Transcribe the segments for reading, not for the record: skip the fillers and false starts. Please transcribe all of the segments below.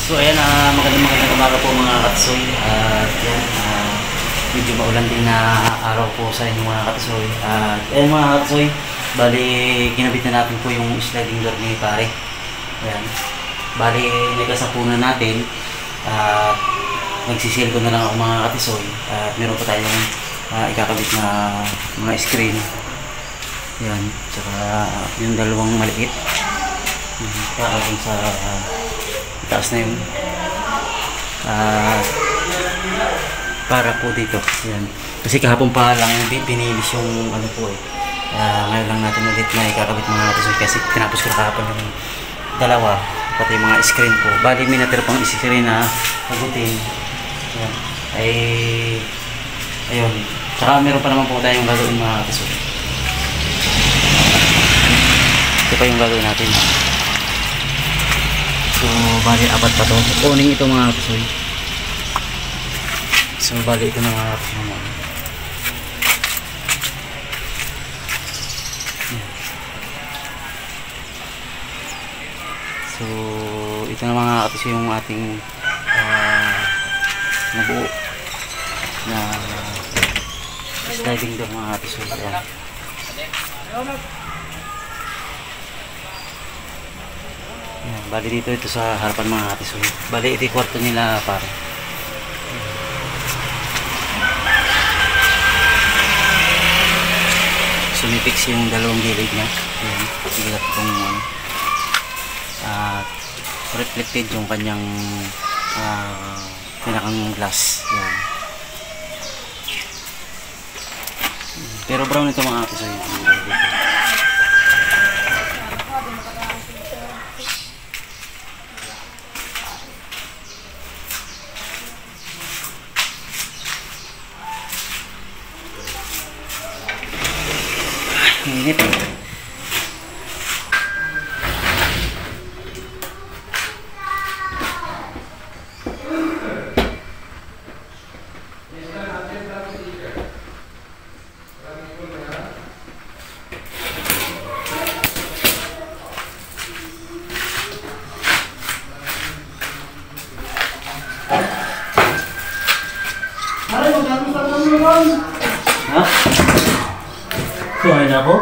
So ayan, magandang umaga po mga katsoy. At yan, medyo maulan din na araw po sa inyo mga katsoy. At ayan mga katsoy, bali kinabit na natin po yung sliding door ni pare. Ayan, bali nagkasapunan natin. At nagsisil ko na lang ako mga katsoy. At meron pa tayong ikakabit na mga screen. Ayan, tsaka yung dalawang maliit. Para sa taas na yun para po dito. Yan. Kasi kahapon pa lang pinilis yung ano po ngayon lang natin ulit na ikakabit mga natin kasi tinapos ko na kahapon yung dalawa pati yung mga screen po. Bali may natira pang screen na agutin. Yan. Ay ayun, tsaka meron pa naman po tayong gagawin mga kaso. Ito pa yung gagawin natin. So, bali apat pa to. Kuning ito mga kasoy. So, bali ito na mga kasoy. So, ito na mga kasoy yung ating nabuo na sliding door mga kasoy. Yan, bali dito ito sa harapan mga katisoy. Bali ito yung kwarto nila pare. Sumipix yung dalawang gilid niya. Yan, sigilat itong at reflected yung kanyang pinakang glass. Yan. Pero brown ito mga katisoy. Init. Ha? Kumain ako?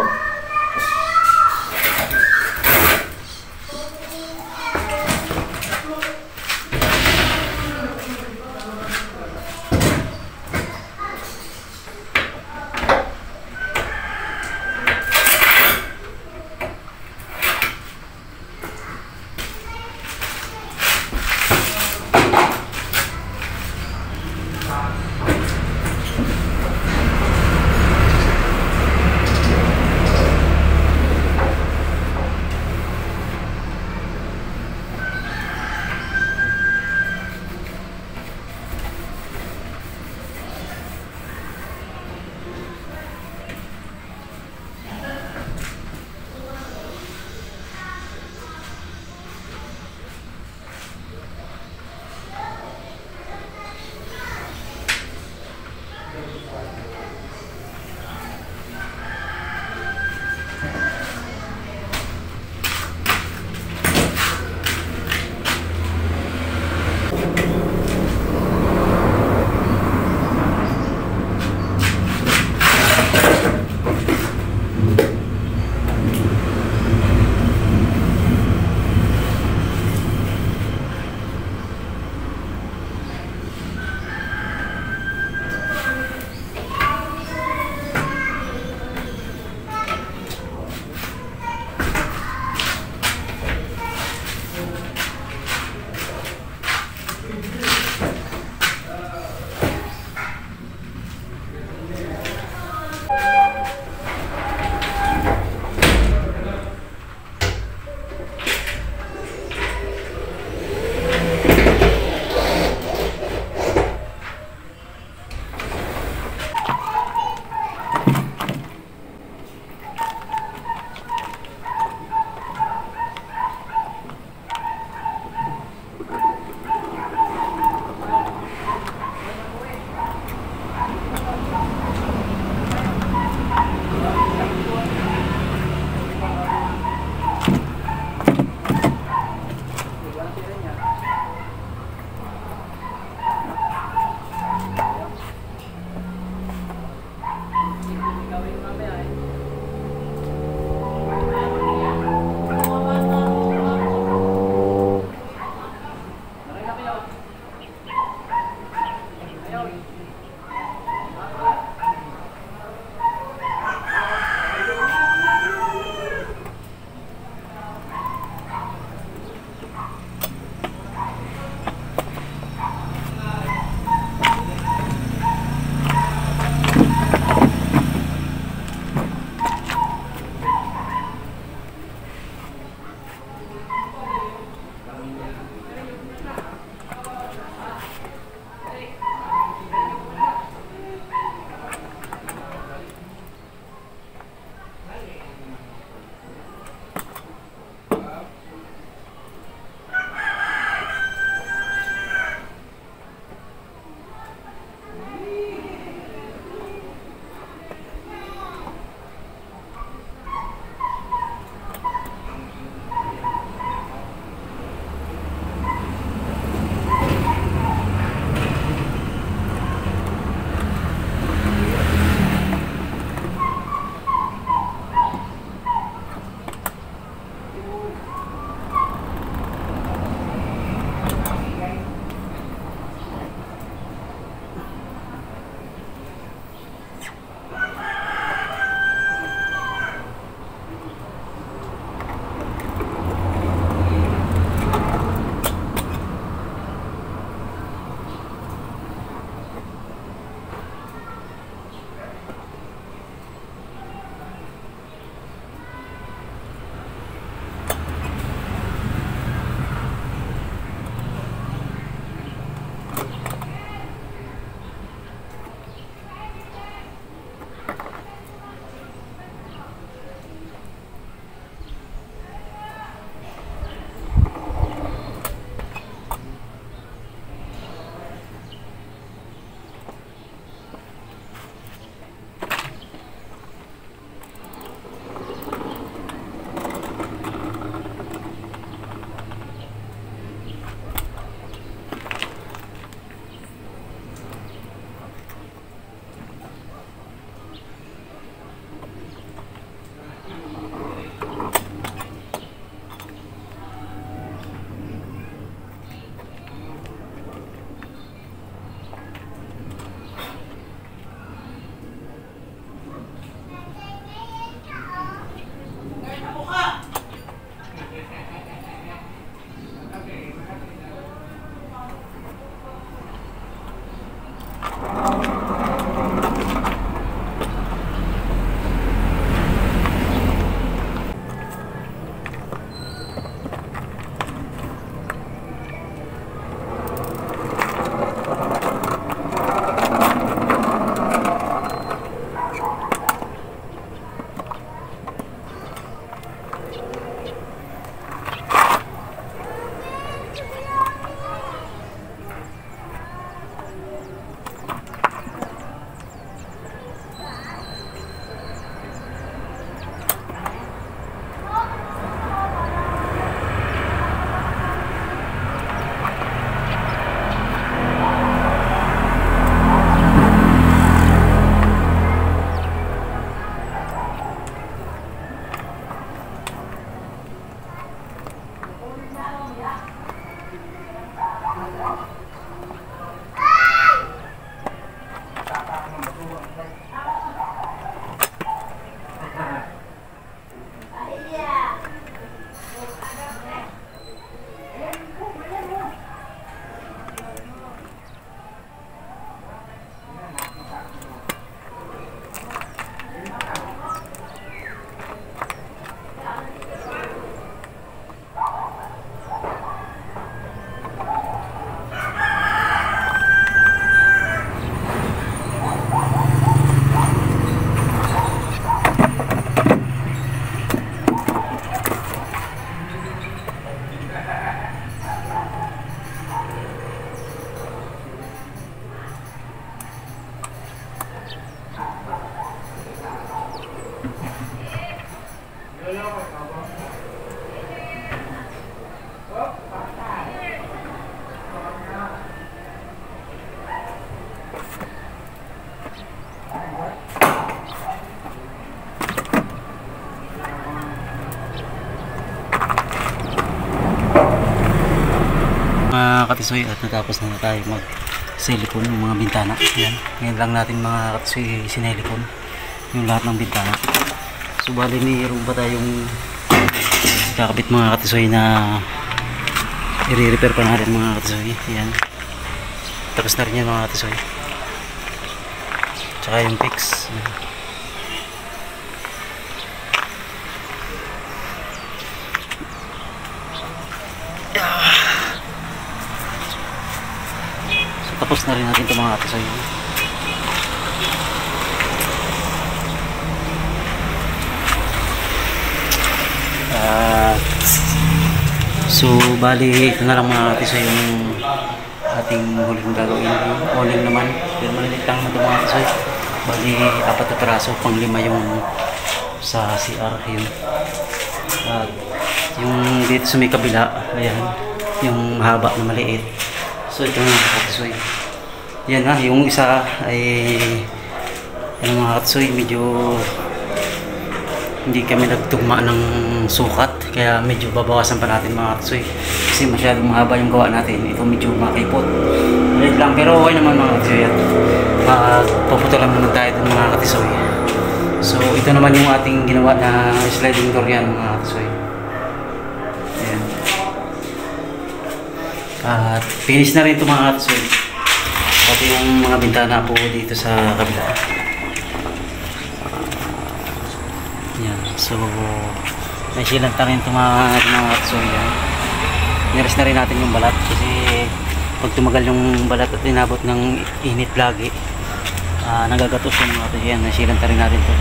Mga katisoy, at natapos na tayo mag silicone yung mga bintana. Yan. Ngayon lang natin mga katisoy sinelicone yung lahat ng bintana. So bali mayroon ba tayong kakabit mga katisoy na i-repair pa natin mga katisoy. Yan. Tapos na rin yan mga katisoy. Tsaka yung fix. Yan. Tapos na rin natin ito mga katisoy. So bali ito na lang mga katisoy yung ating huling gagawin. Huling naman, pero malilit lang ito mga katisoy. Bali 4 na piraso, pang 5 yung sa CR yun. At yung dito sa may kabila, ayan, yung haba na maliit. So ito mga katisoy. Yan ha, yung isa ay ano mga katisoy, medyo hindi kami nagtugma ng sukat, kaya medyo babawasan pa natin mga katisoy kasi masyadong mahaba yung gawa natin. Ito medyo makipot ulit lang, pero okay naman mga katisoy. At paputulan muna tayo dun mga katisoy. So ito naman yung ating ginawa na sliding door yan mga katisoy. Ayan. At finish na rin ito mga katisoy, pati yung mga bintana po dito sa kabila. Yan. So may silanta rin ito mga katisoy. Niras na rin natin yung balat kasi pag tumagal yung balat at inabot ng init lagi, nagagatos yung mga katisoy. Yan, nasilanta rin natin ito.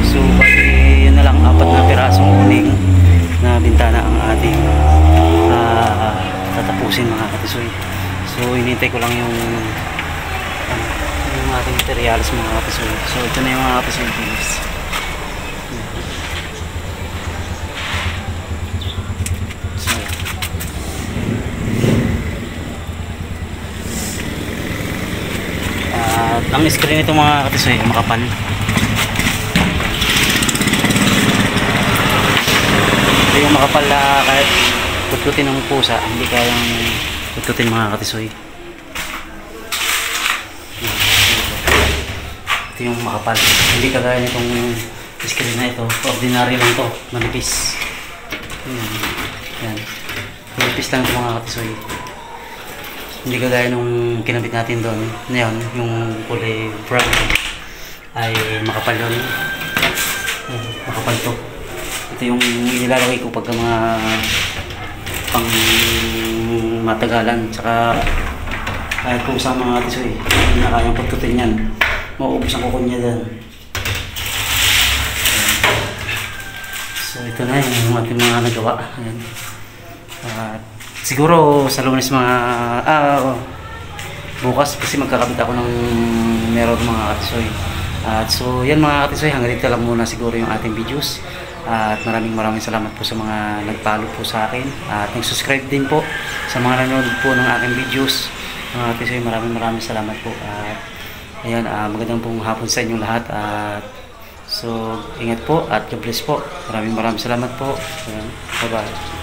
So bali yun na lang, 4 na pirasong uning na bintana ang ating tatapusin mga katisoy. So inintay ko lang yung ating materials mga katisoy. So ito na yung mga katisoy finish. So ang screen nito mga katisoy makapal. Ito yung makapal na kahit putlutin ng pusa, hindi kayang putlutin mga katisoy. Ito yung makapal. Hindi kagaya nitong screen na ito. Ordinary lang to, manipis. Yan. Manipis lang ito mga katisoy. Hindi kagaya nung kinabit natin doon. Ngayon, yung kulay brown ay makapal yun. Makapal to. Ito yung nilalagay ko pagka mga pang matagalan, tsaka kahit kung sa mga katisoy hindi na kayang pagtutin yan, mauubos ang kukun niya dyan. So ito na yung ating mga nagawa. Ayan. Siguro sa Lunes mga bukas kasi magkakabit ako ng meron mga katisoy. So yan mga katisoy, hanggang dito lang muna siguro yung ating videos. At maraming salamat po sa mga nag-follow po sa akin at nag-subscribe din po sa mga nanonood po ng aking videos. Mga katisoy, maraming salamat po. At ayan, magandang pong hapon sa inyong lahat. At so ingat po at God bless po. Maraming salamat po. Bye bye.